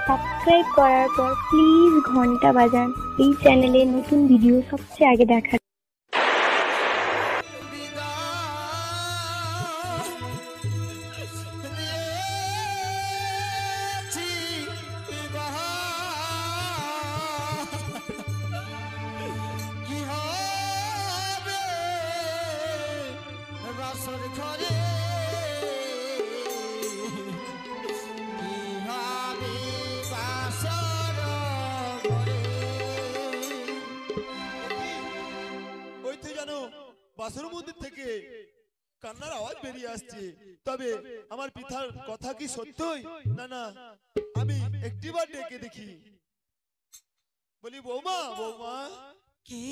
Subscribe করার পর please ঘন্টা বাজান এই চ্যানেলে নতুন ভিডিও সবচেয়ে আগে দেখার। বাসর মন্দির থেকে কান্নার আওয়াজ বেরিয়ে আসছে, তবে আমার পিতার কথা কি সত্যই? না না, আমি একটিবার ডেকে দেখি। বলি বৌমা, বৌমা। কি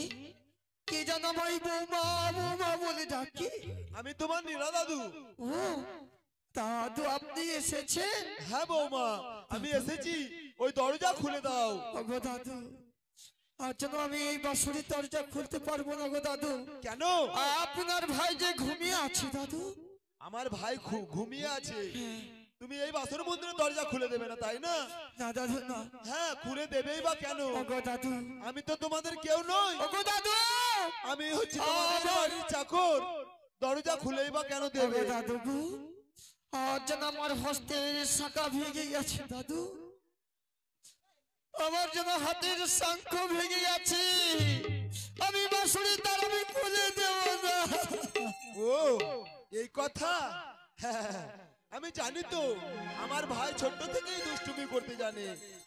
কে জানো ভাই? বৌমা বৌমা বলে ডাকি? আমি তোমার নীলা দাদু। ও দাদু, আপনি এসেছেন? হ্যাঁ বৌমা, আমি এসেছি, ওই দরজা খুলে দাও। ওগো দাদু, আজ যেন আমি এই বাঁশুরির দরজা খুলতে পারবো না গো দাদু। কেন? আপনার ভাই যে ঘুমিয়ে আছে দাদু। আমার ভাই ঘুমিয়ে আছে? তুমি এই বাসর মন্দিরের দরজা খুলে দেবে না, তাই না? না দাদু না। হ্যাঁ, খুলে দেবেই বা কেন? ওগো দাদু, আমি তো তোমাদের কেউ নই। ওগো দাদু, আমি হচ্ছি তোমাদের বাড়ির চাকর, দরজা খুলেই বা কেন দেবে? দাদু গো, আজ যেন আমার হস্তের শাখা ভেঙে গেছে দাদু। আমার যেন হাতের শঙ্খ ভেঙে গেছে। আমি বাঁশুরি তার আমি খুলে দেব না। ও এই কথা? আমি জানি তো, আমার ভাই ছোট থেকেই দুষ্টুমি করতে জানে,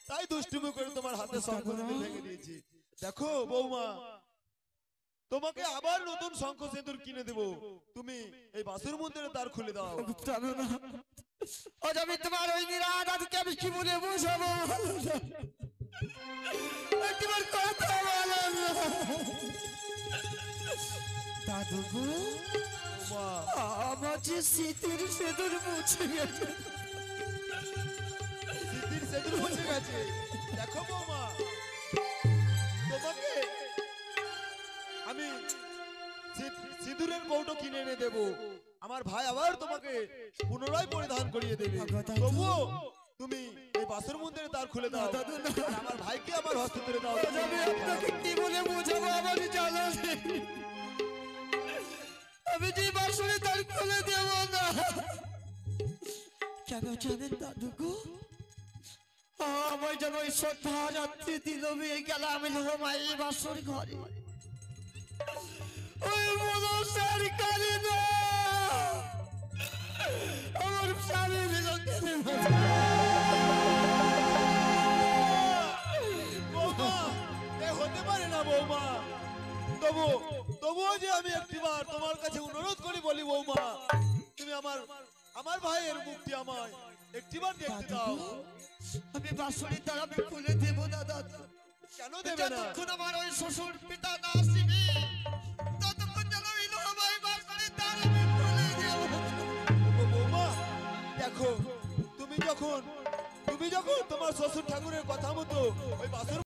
তাই দুষ্টুমি করে তোমার হাতে শঙ্খ ভেঙে দিয়েছি। দেখো বৌমা, তোমাকে আবার নতুন শঙ্খ সিঁদুর কিনে দেব, তুমি এই বাসুর মন্দিরের দ্বার খুলে দাও। আজ আমি তোমার ওই নীলা দাদুকে আমি কি বলে বুঝাবো? একবার কথা বলো দাদু গো। আমার যে স্মৃতির সেদুর মুছে গেছে। স্মৃতির সেদুর মুছে গেছে? দেখো বৌমা, তোমাকে আমি সিঁদুরের কৌটো কিনে এনে দেব, আমার ভাই আবার তোমাকে পুনরায় পরিধান করিয়ে দেবে। তবুও তুমি এই বাসর মন্দিরে দ্বার খুলে দাও, আমার ভাইকে আমার হস্তে তুলে দাও। আমি আপনাকে কি বলে বোঝাবো? আমারই জানা নেই। আমি যে বাঁশুরি দ্বার খুলে দেব না। কেন জানেন দাদু গো? আমার যেন ওই শ্রদ্ধা রাত্রি দিল মেয়ে গেল, আমি ঘুমাই এই বাঁশুর ঘরে। ওই বলো সরকারি না, আমার স্বামী হতে পারে না বৌমা। তবুও যে আমি একটিবার তোমার কাছে অনুরোধ করি, বলি বৌমা, তুমি আমার ভাইয়ের মুখটি আমায় একটিবার দেখতে দাও। আমি বাঁশুরি দ্বার আমি খুলে দেব না দাদা। কেন দেবে না? যতক্ষণ আমার ওই শ্বশুর পিতা না আসবে ততক্ষণ যেন আমি লোহাবাই বাঁশুরি দ্বার আমি খুলে দেব। বৌমা দেখো, তুমি যখন তোমার শ্বশুর ঠাকুরের কথা মতো ওই বাসর